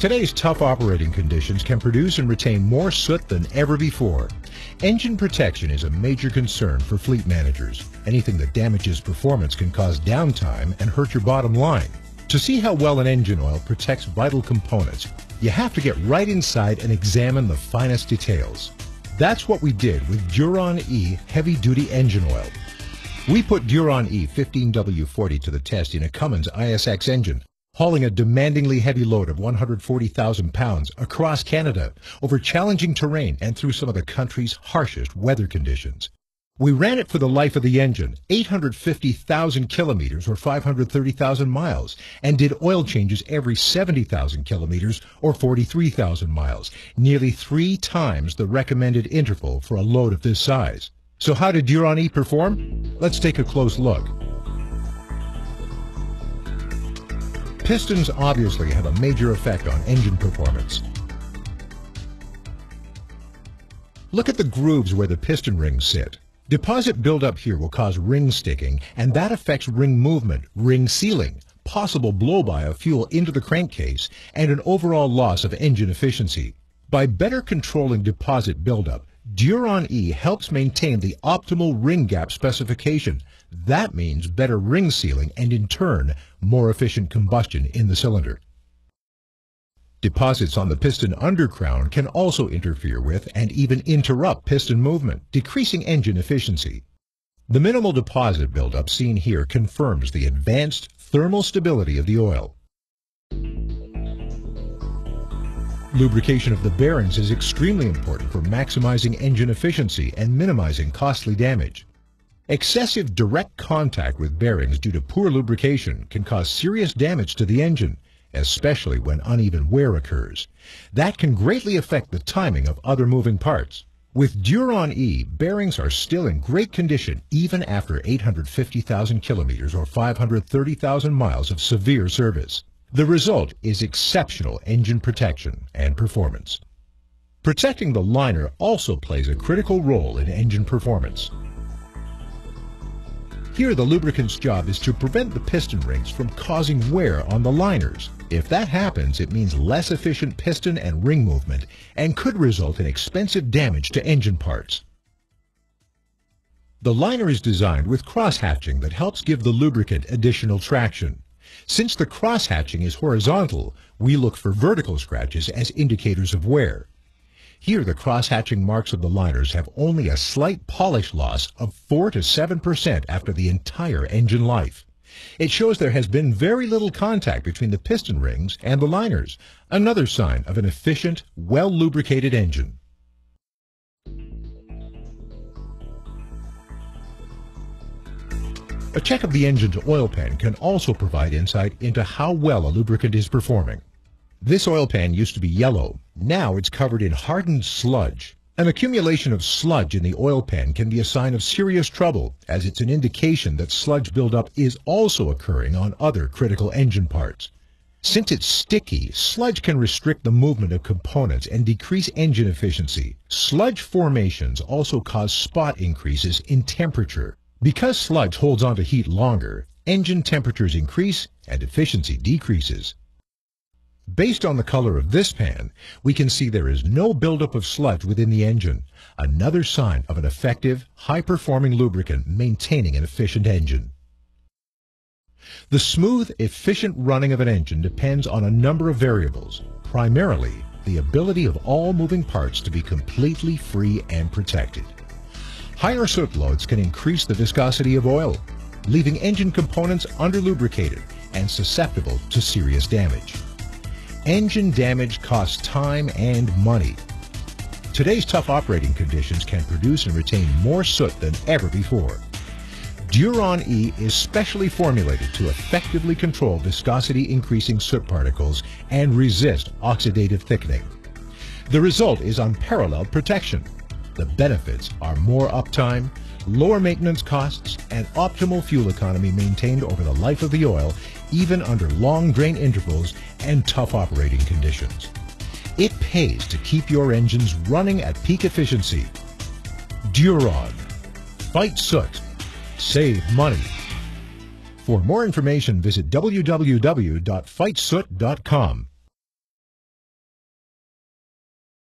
Today's tough operating conditions can produce and retain more soot than ever before. Engine protection is a major concern for fleet managers. Anything that damages performance can cause downtime and hurt your bottom line. To see how well an engine oil protects vital components, you have to get right inside and examine the finest details. That's what we did with DURON E heavy-duty engine oil. We put DURON E 15W40 to the test in a Cummins ISX engine, hauling a demandingly heavy load of 140,000 pounds across Canada over challenging terrain and through some of the country's harshest weather conditions. We ran it for the life of the engine, 850,000 kilometers or 530,000 miles, and did oil changes every 70,000 kilometers or 43,000 miles, nearly 3 times the recommended interval for a load of this size. So how did DURON E perform? Let's take a close look. Pistons obviously have a major effect on engine performance. Look at the grooves where the piston rings sit. Deposit buildup here will cause ring sticking, and that affects ring movement, ring sealing, possible blow-by of fuel into the crankcase, and an overall loss of engine efficiency. By better controlling deposit buildup, DURON E helps maintain the optimal ring gap specification. That means better ring sealing and, in turn, more efficient combustion in the cylinder. Deposits on the piston undercrown can also interfere with and even interrupt piston movement, decreasing engine efficiency. The minimal deposit buildup seen here confirms the advanced thermal stability of the oil. Lubrication of the bearings is extremely important for maximizing engine efficiency and minimizing costly damage. Excessive direct contact with bearings due to poor lubrication can cause serious damage to the engine, especially when uneven wear occurs. That can greatly affect the timing of other moving parts. With DURON E, bearings are still in great condition even after 850,000 kilometers or 530,000 miles of severe service. The result is exceptional engine protection and performance. Protecting the liner also plays a critical role in engine performance. Here, the lubricant's job is to prevent the piston rings from causing wear on the liners. If that happens, it means less efficient piston and ring movement and could result in expensive damage to engine parts. The liner is designed with cross-hatching that helps give the lubricant additional traction. Since the cross-hatching is horizontal, we look for vertical scratches as indicators of wear. Here, the cross-hatching marks of the liners have only a slight polish loss of 4 to 7% after the entire engine life. It shows there has been very little contact between the piston rings and the liners, another sign of an efficient, well-lubricated engine. A check of the engine's oil pan can also provide insight into how well a lubricant is performing. This oil pan used to be yellow. Now it's covered in hardened sludge. An accumulation of sludge in the oil pan can be a sign of serious trouble, as it's an indication that sludge buildup is also occurring on other critical engine parts. Since it's sticky, sludge can restrict the movement of components and decrease engine efficiency. Sludge formations also cause spot increases in temperature. Because sludge holds on to heat longer, engine temperatures increase and efficiency decreases. Based on the color of this pan, we can see there is no buildup of sludge within the engine, another sign of an effective, high-performing lubricant maintaining an efficient engine. The smooth, efficient running of an engine depends on a number of variables, primarily the ability of all moving parts to be completely free and protected. Higher soot loads can increase the viscosity of oil, leaving engine components under-lubricated and susceptible to serious damage. Engine damage costs time and money. Today's tough operating conditions can produce and retain more soot than ever before. DURON E is specially formulated to effectively control viscosity-increasing soot particles and resist oxidative thickening. The result is unparalleled protection. The benefits are more uptime, lower maintenance costs, and optimal fuel economy maintained over the life of the oil, even under long drain intervals and tough operating conditions. It pays to keep your engines running at peak efficiency. DURON. Fight soot. Save money. For more information, visit www.fightsoot.com.